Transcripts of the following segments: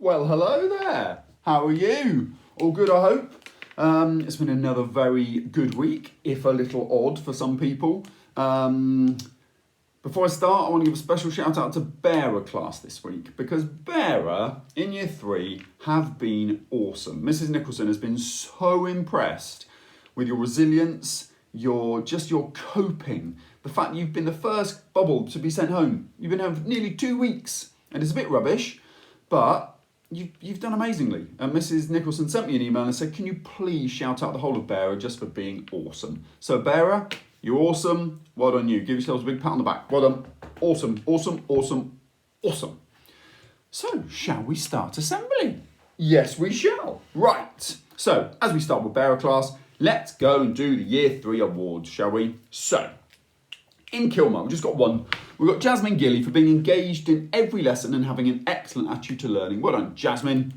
Well, hello there. How are you? All good, I hope. It's been another very good week, if a little odd for some people. Before I start, I want to give a special shout out to Bearer class this week because Bearer in year 3 have been awesome. Mrs. Nicholson has been so impressed with your resilience, your coping, the fact you've been the first bubble to be sent home. You've been home for nearly 2 weeks, and it's a bit rubbish, but you've done amazingly. And Mrs. Nicholson sent me an email and said, can you please shout out the whole of Bearer just for being awesome? So Bearer, you're awesome. Well done you. Give yourselves a big pat on the back. Well done. Awesome, awesome, awesome, awesome. So, shall we start assembly? Yes, we shall. Right. So, as we start with Bearer class, let's go and do the year 3 awards, shall we? So, in Kilmarnock, we've just got one. We've got Jasmine Gilly for being engaged in every lesson and having an excellent attitude to learning. Well done, Jasmine.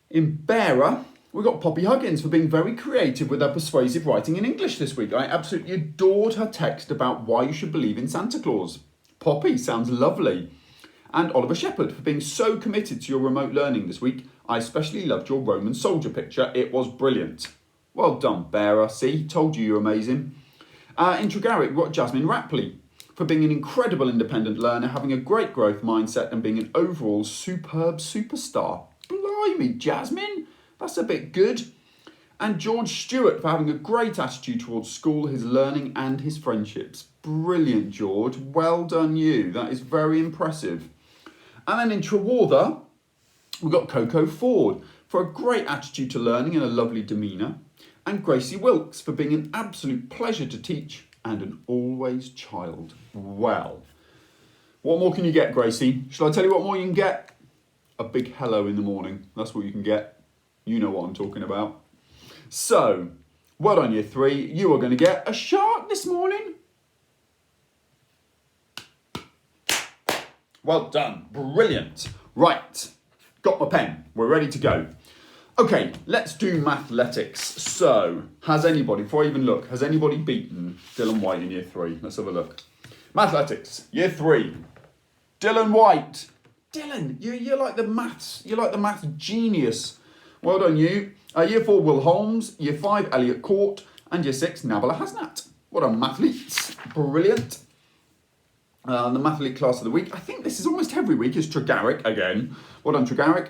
In Bearer, we've got Poppy Huggins for being very creative with her persuasive writing in English this week. I absolutely adored her text about why you should believe in Santa Claus. Poppy sounds lovely. And Oliver Shepherd for being so committed to your remote learning this week. I especially loved your Roman soldier picture. It was brilliant. Well done, Bearer. See, told you you're amazing. In Tregarrick, we've got Jasmine Rapley for being an incredible independent learner, having a great growth mindset and being an overall superb superstar. Blimey, Jasmine, that's a bit good. And George Stewart for having a great attitude towards school, his learning and his friendships. Brilliant, George. Well done you. That is very impressive. And then in Trewartha, we've got Coco Ford for a great attitude to learning and a lovely demeanour. And Gracie Wilkes for being an absolute pleasure to teach and an always child. Well, what more can you get, Gracie? Shall I tell you what more you can get? A big hello in the morning. That's what you can get. You know what I'm talking about. So, well done, year 3. You are going to get a shark this morning. Well done. Brilliant. Right. Got my pen. We're ready to go. Okay, let's do mathletics. So, has anybody, before I even look, has anybody beaten Dylan White in year 3? Let's have a look. Mathletics, year 3. Dylan White. Dylan, you're like the maths genius. Well done you. Year 4, Will Holmes. Year 5, Elliot Court. And year 6, Nabila Hasnat. What a mathletes. Brilliant. The mathlete class of the week. I think this is almost every week, is Tregarrick again. Well done, Tregarrick.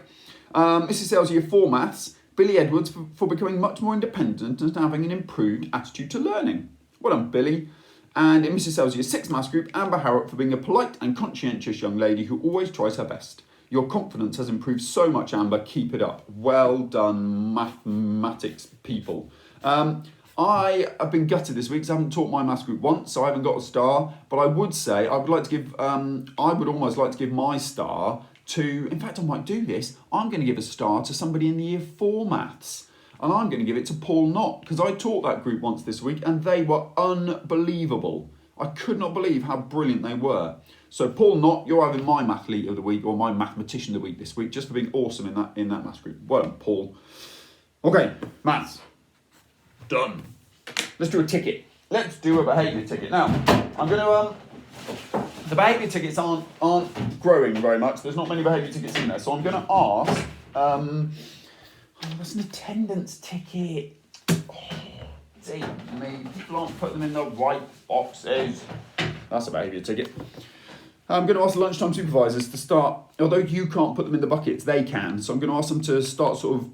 Mrs. Sales year 4 maths, Billy Edwards for becoming much more independent and having an improved attitude to learning. Well done, Billy. And in Mrs. Sales year 6 maths group, Amber Harrop for being a polite and conscientious young lady who always tries her best. Your confidence has improved so much, Amber. Keep it up. Well done, mathematics people. I have been gutted this week because I haven't taught my maths group once, so I haven't got a star. But I would say I would almost like to give my star to, in fact I might do this, I'm going to give a star to somebody in the year 4 maths. And I'm going to give it to Paul Knott, because I taught that group once this week and they were unbelievable. I could not believe how brilliant they were. So Paul Knott, you're having my mathlete of the week, or my mathematician of the week this week, just for being awesome in that maths group. Well done, Paul. Okay, maths. Done. Let's do a ticket. Let's do a behaviour ticket. Now, I'm going to... The behaviour tickets aren't growing very much. There's not many behaviour tickets in there. So I'm going to ask... that's an attendance ticket. Oh, dear me. People aren't putting them in the right boxes. That's a behaviour ticket. I'm going to ask the lunchtime supervisors to start... Although you can't put them in the buckets, they can. So I'm going to ask them to start sort of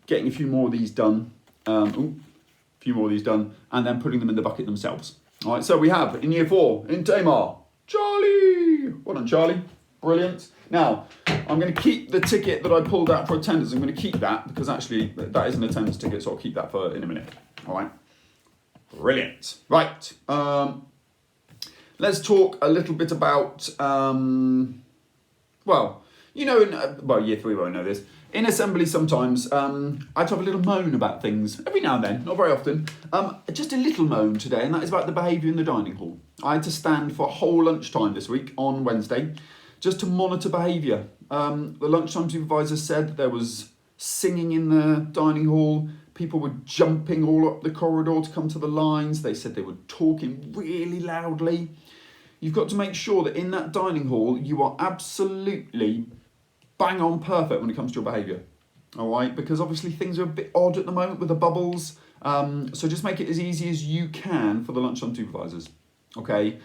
getting a few more of these done. And then putting them in the bucket themselves. All right, so we have, in year 4, in Tamar... Charlie! Well done, Charlie. Brilliant. Now, I'm going to keep the ticket that I pulled out for attendance. I'm going to keep that because actually that is an attendance ticket, so I'll keep that for in a minute. All right. Brilliant. Right. Let's talk a little bit about, year 3 won't know this. In assembly sometimes, I have a little moan about things, every now and then, not very often. Just a little moan today, and that is about the behaviour in the dining hall. I had to stand for a whole lunchtime this week on Wednesday, just to monitor behaviour. The lunchtime supervisor said that there was singing in the dining hall, people were jumping all up the corridor to come to the lines, they said they were talking really loudly. You've got to make sure that in that dining hall, you are absolutely bang on perfect when it comes to your behaviour. All right, because obviously things are a bit odd at the moment with the bubbles. So just make it as easy as you can for the lunchtime supervisors. Okay,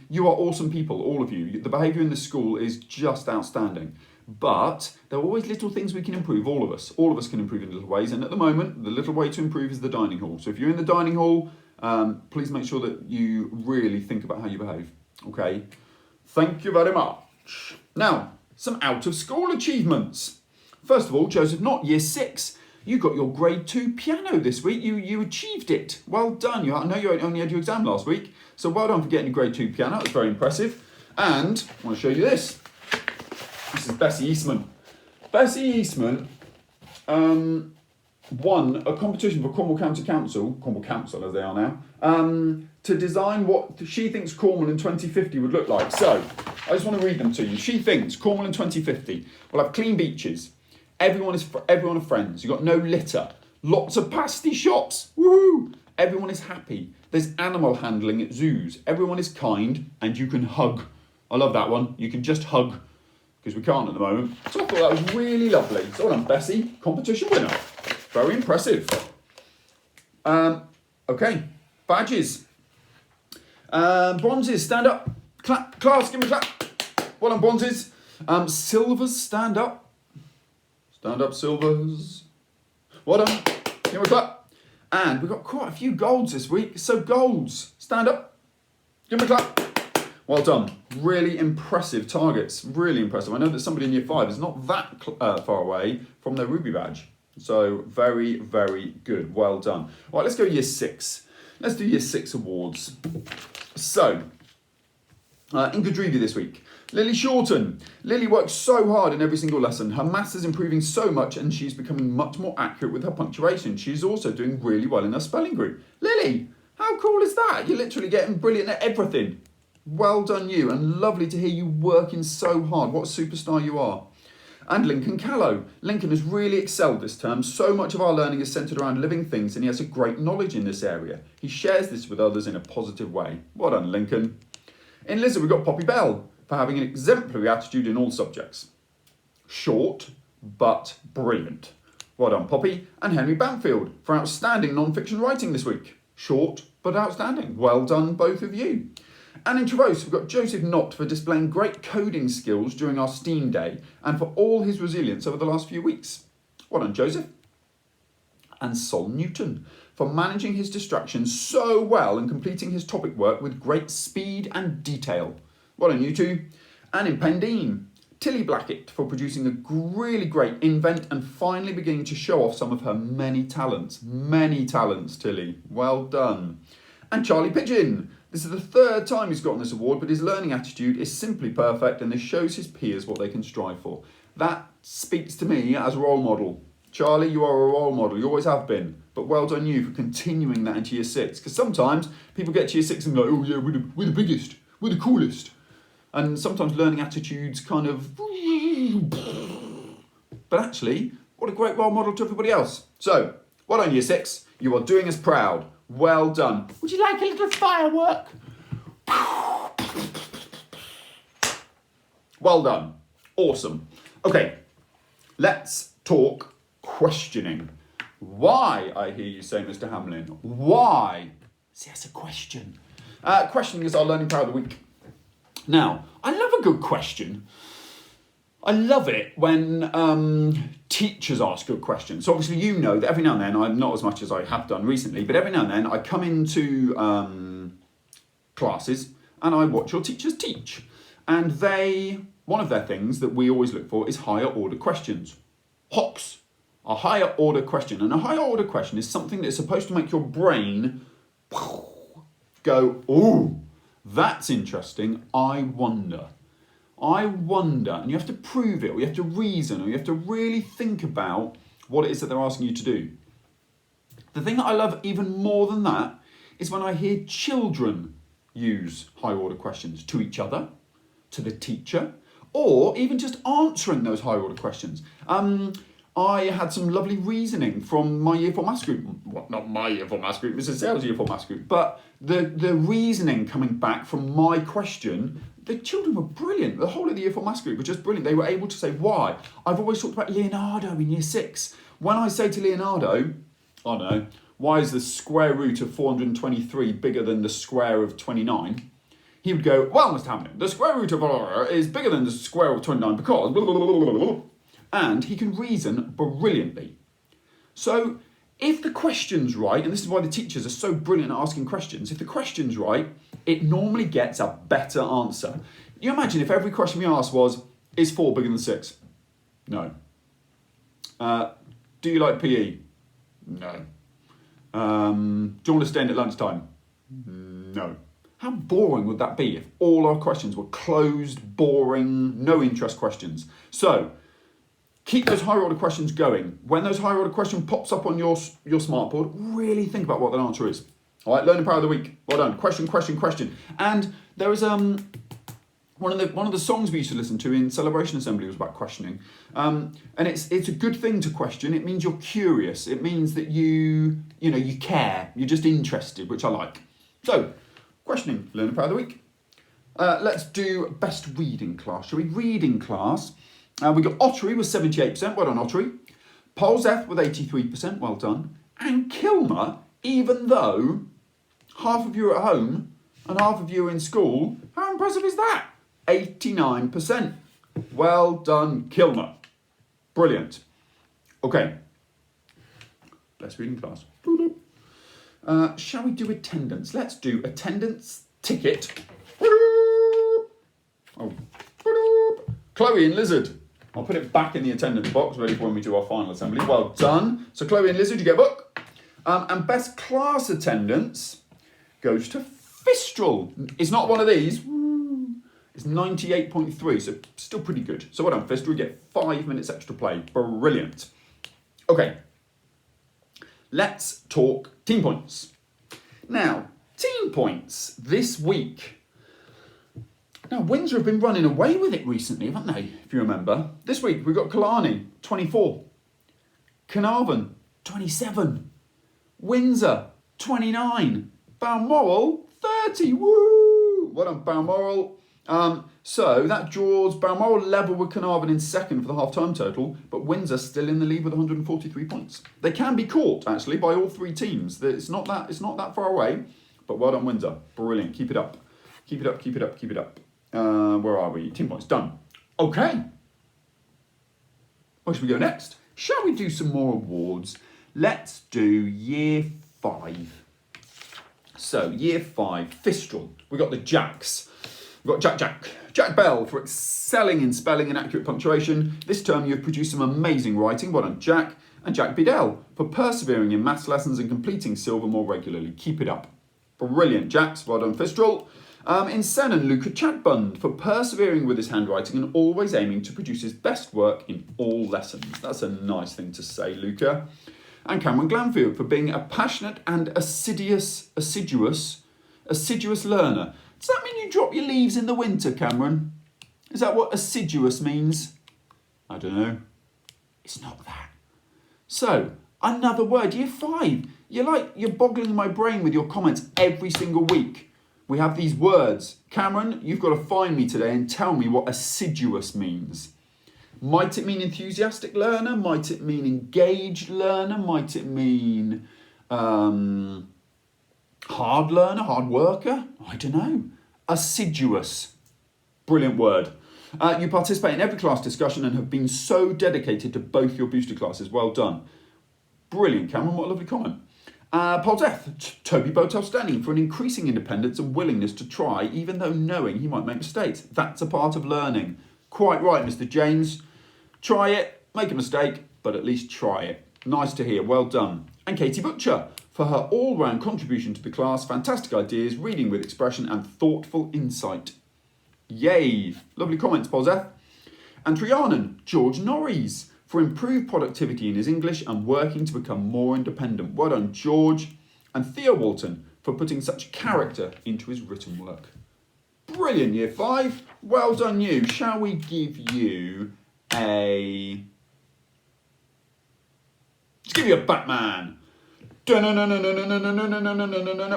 you are awesome people, all of you. The behaviour in the school is just outstanding. But there are always little things we can improve, all of us. All of us can improve in little ways. And at the moment, the little way to improve is the dining hall. So if you're in the dining hall, please make sure that you really think about how you behave. Okay, thank you very much. Now, some out of school achievements. First of all, Joseph Knott, year 6. You got your grade 2 piano this week. You achieved it. Well done. I know you only had your exam last week. So well done for getting a grade 2 piano. That's very impressive. And I want to show you this. This is Bessie Eastman. Bessie Eastman won a competition for Cornwall County Council as they are now, to design what she thinks Cornwall in 2050 would look like. So I just want to read them to you. She thinks Cornwall in 2050 will have clean beaches. Everyone are friends. You've got no litter. Lots of pasty shops. Woohoo! Everyone is happy. There's animal handling at zoos. Everyone is kind and you can hug. I love that one. You can just hug because we can't at the moment. So I thought that was really lovely. So well done, Bessie. Competition winner. Very impressive. Okay. Badges. Bronzes, stand up. Clap. Class, give me a clap. Well done, bronzes. Silvers, stand up. Stand up, silvers. Well done. Give me a clap. And we've got quite a few golds this week. So golds, stand up. Give me a clap. Well done. Really impressive targets. Really impressive. I know that somebody in year 5 is not that far away from their Ruby badge. So very, very good. Well done. All right, let's go year 6. Let's do year 6 awards. So, in Godrevy this week, Lily Shorten. Lily works so hard in every single lesson. Her maths is improving so much and she's becoming much more accurate with her punctuation. She's also doing really well in her spelling group. Lily, how cool is that? You're literally getting brilliant at everything. Well done you, and lovely to hear you working so hard. What a superstar you are. And Lincoln Callow. Lincoln has really excelled this term. So much of our learning is centred around living things and he has a great knowledge in this area. He shares this with others in a positive way. Well done, Lincoln. In Lizard, we've got Poppy Bell for having an exemplary attitude in all subjects. Short, but brilliant. Well done, Poppy. And Henry Bamfield for outstanding non-fiction writing this week. Short, but outstanding. Well done, both of you. And in Trevose, we've got Joseph Knott for displaying great coding skills during our STEAM day and for all his resilience over the last few weeks. Well done, Joseph. And Sol Newton for managing his distractions so well and completing his topic work with great speed and detail. Well done, you two. And in Pendine, Tilly Blackett for producing a really great invent and finally beginning to show off some of her many talents. Many talents, Tilly. Well done. And Charlie Pigeon. This is the 3rd time he's gotten this award, but his learning attitude is simply perfect and this shows his peers what they can strive for. That speaks to me as a role model. Charlie, you are a role model. You always have been. But well done you for continuing that into year 6. Because sometimes people get to year 6 and go, oh yeah, we're the biggest. We're the coolest. And sometimes learning attitudes kind of... But actually, what a great role model to everybody else. So, well done year 6. You are doing us proud. Well done. Would you like a little firework? Well done. Awesome. Okay, let's talk questioning. Why, I hear you say, Mr. Hamlin? Why? See, that's a question. Questioning is our learning power of the week. Now, I love a good question. I love it when teachers ask good questions. So obviously you know that every now and then, I'm not as much as I have done recently, but every now and then I come into classes and I watch your teachers teach. And one of their things that we always look for is higher order questions. HOQs, a higher order question. And a higher order question is something that's supposed to make your brain go, ooh, that's interesting, I wonder, and you have to prove it, or you have to reason, or you have to really think about what it is that they're asking you to do. The thing that I love even more than that is when I hear children use high order questions to each other, to the teacher, or even just answering those high order questions. I had some lovely reasoning from my Year 4 Maths group. Well, not my Year 4 Maths group, Mrs. Sales' Year 4 Maths group. But the reasoning coming back from my question the children were brilliant. The whole of the Year 4 Maths group were just brilliant. They were able to say why. I've always talked about Leonardo in Year 6. When I say to Leonardo, I don't know, why is the square root of 423 bigger than the square of 29? He would go, well, Mr. Hamlin, the square root of is bigger than the square of 29 because blah, blah, blah, blah, blah, blah. And he can reason brilliantly. So if the question's right, and this is why the teachers are so brilliant at asking questions, if the question's right, it normally gets a better answer. You imagine if every question we asked was, is 4 bigger than 6? No. Do you like PE? No. Do you want to stay in at lunchtime? No. How boring would that be if all our questions were closed, boring, no interest questions? So, keep those higher order questions going. When those higher order question pops up on your smartboard, really think about what that answer is. All right, learning power of the week. Well done. Question, question, question. And there was one of the songs we used to listen to in Celebration Assembly was about questioning. And it's a good thing to question. It means you're curious. It means that you care. You're just interested, which I like. So, questioning, learning power of the week. Let's do best reading class. Shall we? Reading class. We got Ottery with 78%, well done Ottery. Polzeth with 83%, well done. And Kilmer, even though half of you are at home and half of you are in school, how impressive is that? 89%. Well done, Kilmer. Brilliant. Okay. Best reading class. Shall we do attendance? Let's do attendance ticket. Oh. Chloe and Lizard. I'll put it back in the attendance box, ready for when we do our final assembly. Well done. So Chloe and Lizard, you get a book. And best class attendance goes to Fistral. It's not one of these. It's 98.3, so still pretty good. So well done, Fistral. You get 5 minutes extra play. Brilliant. Okay. Let's talk team points. Now, team points this week. Now, Windsor have been running away with it recently, haven't they, if you remember? This week, we've got Killarney, 24. Carnarvon, 27. Windsor, 29. Balmoral, 30. Woo! Well done, Balmoral. So that draws Balmoral level with Carnarvon in second for the half-time total, but Windsor still in the lead with 143 points. They can be caught, actually, by all three teams. It's not that far away, but well done, Windsor. Brilliant. Keep it up. Keep it up, keep it up, keep it up. Where are we? Team points done. Okay. Where should we go next? Shall we do some more awards? Let's do Year 5. So, Year 5, Fistral. We've got the Jacks. We've got Jack Bell for excelling in spelling and accurate punctuation. This term you've produced some amazing writing. Well done, Jack. And Jack Biddell for persevering in maths lessons and completing silver more regularly. Keep it up. Brilliant, Jacks. Well done, Fistral. In Senan, Luca Chatbund for persevering with his handwriting and always aiming to produce his best work in all lessons. That's a nice thing to say, Luca. And Cameron Glanfield for being a passionate and assiduous learner. Does that mean you drop your leaves in the winter, Cameron? Is that what assiduous means? I don't know. It's not that. So, another word, Year 5. You're boggling my brain with your comments every single week. We have these words. Cameron, you've got to find me today and tell me what assiduous means. Might it mean enthusiastic learner? Might it mean engaged learner? Might it mean hard learner, hard worker? I don't know. Assiduous. Brilliant word. You participate in every class discussion and have been so dedicated to both your booster classes. Well done. Brilliant, Cameron. What a lovely comment. Polzeth, Toby Botel Standing for an increasing independence and willingness to try even though knowing he might make mistakes. That's a part of learning. Quite right, Mr. James. Try it, make a mistake, but at least try it. Nice to hear, well done. And Katie Butcher for her all-round contribution to the class, fantastic ideas, reading with expression and thoughtful insight. Yay! Lovely comments, Polzeth. And Trianon, George Norries for improved productivity in his English and working to become more independent. Well done, George. And Theo Walton for putting such character into his written work. Brilliant, Year 5. Well done, you. Shall we give you a... Let's give you a Batman.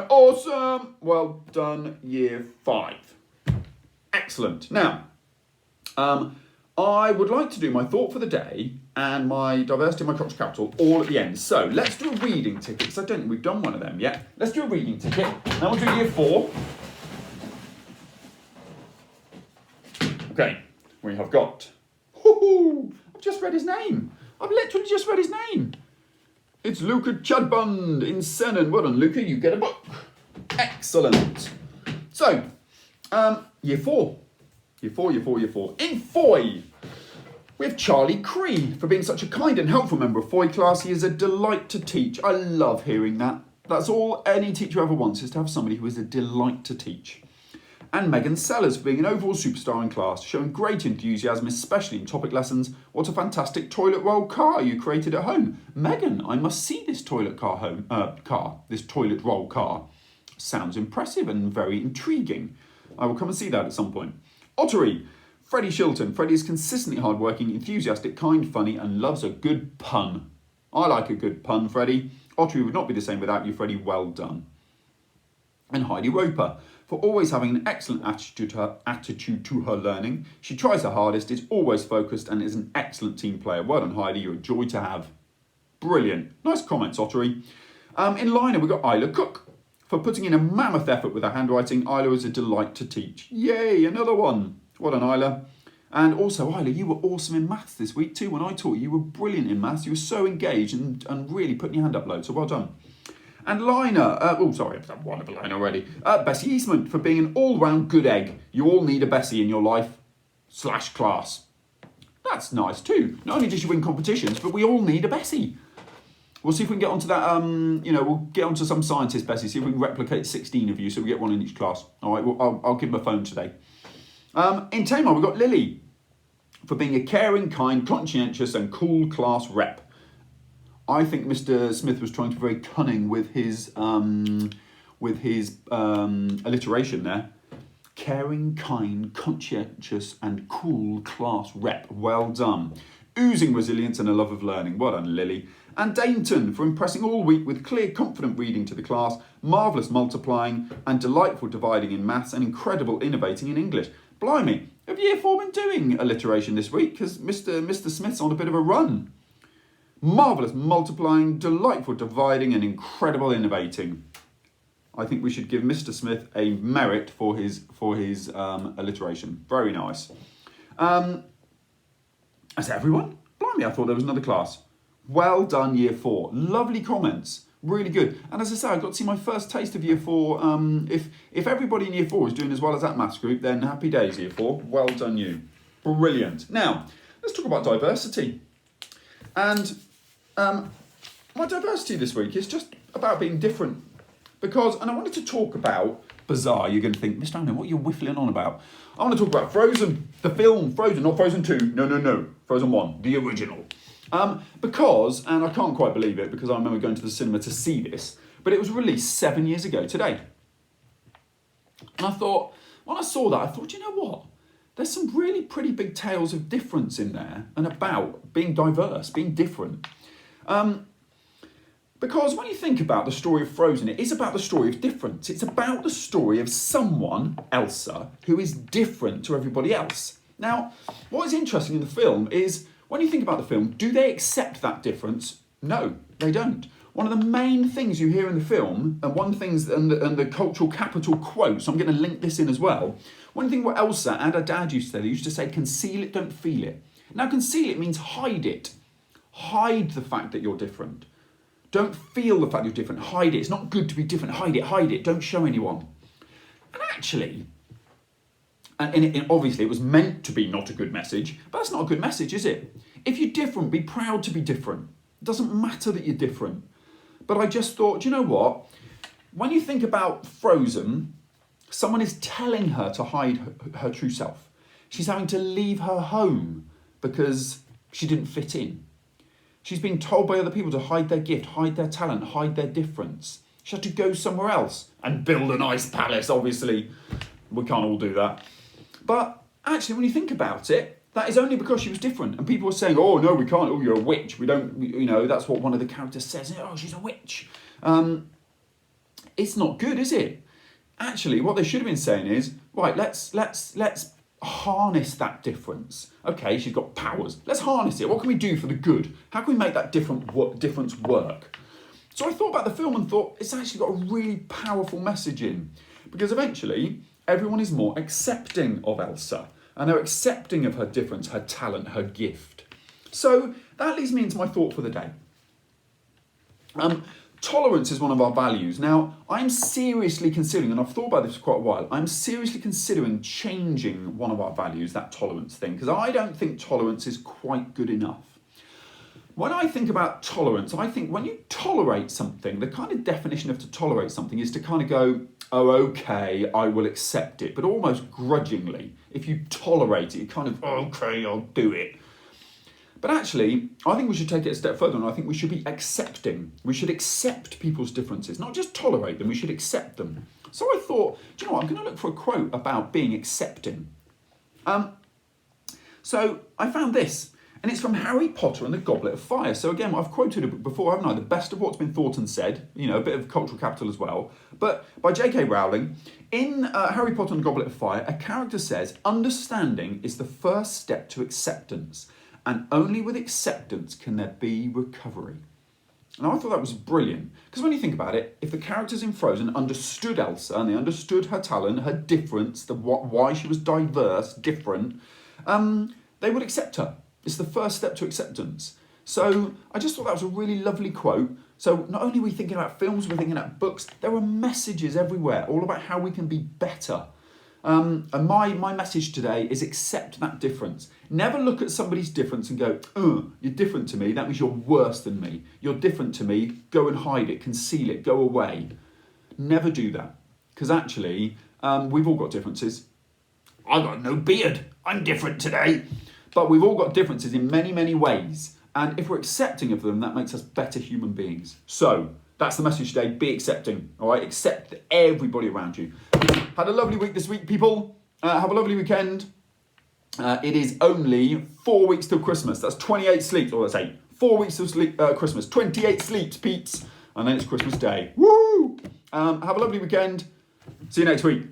Awesome. Well done, Year 5. Excellent. Now, I would like to do my thought for the day and my diversity and my cultural capital all at the end. So let's do a reading ticket, because I don't think we've done one of them yet. Let's do a reading ticket. Now we'll do year 4. Okay, we have got... I've just read his name. I've literally just read his name. It's Luca Chadbund in Sennen. Well done, Luca, you get a book. Excellent. So, year 4. Year 4. In Foy, we have Charlie Cree for being such a kind and helpful member of Foy class. He is a delight to teach. I love hearing that. That's all any teacher ever wants, is to have somebody who is a delight to teach. And Megan Sellers for being an overall superstar in class, showing great enthusiasm, especially in topic lessons. What a fantastic toilet roll car you created at home. Megan, I must see this toilet this toilet roll car. Sounds impressive and very intriguing. I will come and see that at some point. Ottery, Freddie Shilton. Freddie is consistently hardworking, enthusiastic, kind, funny, and loves a good pun. I like a good pun, Freddie. Ottery would not be the same without you, Freddie. Well done. And Heidi Roper, for always having an excellent attitude to her learning. She tries her hardest, is always focused, and is an excellent team player. Well done, Heidi. You're a joy to have. Brilliant. Nice comments, Ottery. In Liner, we've got Isla Cook. For putting in a mammoth effort with her handwriting, Isla is a delight to teach. Yay, another one. Well done, Isla. And also, Isla, you were awesome in maths this week too. When I taught you, you were brilliant in maths. You were so engaged and really putting your hand up loads, so well done. And Liner, I've done one of the line already. Bessie Eastman for being an all-round good egg. You all need a Bessie in your life / class. That's nice too. Not only does she win competitions, but we all need a Bessie. We'll see if we can get onto that, we'll get onto some scientist Bessie, see if we can replicate 16 of you so we get one in each class. All right, well, I'll give him a phone today. In Tamar, we've got Lily for being a caring, kind, conscientious and cool class rep. I think Mr. Smith was trying to be very cunning with his alliteration there. Caring, kind, conscientious and cool class rep. Well done. Oozing resilience and a love of learning. Well done, Lily. And Dainton for impressing all week with clear, confident reading to the class, marvellous multiplying and delightful dividing in maths and incredible innovating in English. Blimey, have Year 4 been doing alliteration this week? Because Mr. Smith's on a bit of a run. Marvellous multiplying, delightful dividing and incredible innovating. I think we should give Mr. Smith a merit for his alliteration. Very nice. Is that everyone? Blimey, I thought there was another class. Well done, Year 4. Lovely comments. Really good. And as I say, I got to see my first taste of Year 4. If everybody in Year 4 is doing as well as that maths group, then happy days, Year 4. Well done, you. Brilliant. Now, let's talk about diversity. And my diversity this week is just about being different. And I wanted to talk about bizarre. You're going to think, Mr. Anno, what are you whiffling on about? I want to talk about Frozen, the film Frozen, not Frozen 2. No. Frozen 1, the original. Because, and I can't quite believe it because I remember going to the cinema to see this, but it was released 7 years ago today. And I thought, when I saw that, I thought, you know what? There's some really pretty big tales of difference in there and about being diverse, being different. Because when you think about the story of Frozen, it is about the story of difference. It's about the story of someone, Elsa, who is different to everybody else. Now, what is interesting in the film is, when you think about the film, do they accept that difference? No, they don't. One of the main things you hear in the film, and one of the things, and the cultural capital quote, so I'm going to link this in as well. One thing what Elsa and her dad used to say, they used to say, conceal it, don't feel it. Now, conceal it means hide it. Hide the fact that you're different. Don't feel the fact you're different. Hide it. It's not good to be different. Hide it. Don't show anyone. And actually, and obviously it was meant to be not a good message, but that's not a good message, is it? If you're different, be proud to be different. It doesn't matter that you're different. But I just thought, you know what? When you think about Frozen, someone is telling her to hide her true self. She's having to leave her home because she didn't fit in. She's being told by other people to hide their gift, hide their talent, hide their difference. She had to go somewhere else and build an ice palace, obviously. We can't all do that. But actually, when you think about it, that is only because she was different. And people were saying, oh, no, we can't. Oh, you're a witch. We don't, that's what one of the characters says. Oh, she's a witch. It's not good, is it? Actually, what they should have been saying is, right, let's harness that difference. Okay, she's got powers. Let's harness it. What can we do for the good? How can we make that difference work? So I thought about the film and thought it's actually got a really powerful message in, because eventually everyone is more accepting of Elsa and they're accepting of her difference, her talent, her gift. So that leads me into my thought for the day. Tolerance is one of our values. Now, I'm seriously considering, and I've thought about this for quite a while, I'm seriously considering changing one of our values, that tolerance thing, because I don't think tolerance is quite good enough. When I think about tolerance, I think when you tolerate something, the kind of definition of to tolerate something is to kind of go, oh, okay, I will accept it, but almost grudgingly. If you tolerate it, you kind of, okay, I'll do it. But actually, I think we should take it a step further, and I think we should be accepting. We should accept people's differences, not just tolerate them, we should accept them. So I thought, do you know what, I'm going to look for a quote about being accepting. So I found this, and it's from Harry Potter and the Goblet of Fire. So again, I've quoted it before, haven't I? The best of what's been thought and said, you know, a bit of cultural capital as well. But by J.K. Rowling, in Harry Potter and the Goblet of Fire, a character says, understanding is the first step to acceptance. And only with acceptance can there be recovery. And I thought that was brilliant. Because when you think about it, if the characters in Frozen understood Elsa and they understood her talent, her difference, why she was diverse, different, they would accept her. It's the first step to acceptance. So I just thought that was a really lovely quote. So not only are we thinking about films, we're thinking about books. There are messages everywhere, all about how we can be better. And my message today is accept that difference. Never look at somebody's difference and go, you're different to me, that means you're worse than me. You're different to me, go and hide it, conceal it, go away. Never do that. Because actually, we've all got differences. I've got no beard, I'm different today. But we've all got differences in many, many ways. And if we're accepting of them, that makes us better human beings. So, that's the message today, be accepting, all right? Accept everybody around you. Had a lovely week this week, people. Have a lovely weekend. It is only 4 weeks till Christmas. That's 28 sleeps, or that's 8. 4 weeks till Christmas. 28 sleeps, peeps. And then it's Christmas Day. Woo! Have a lovely weekend. See you next week.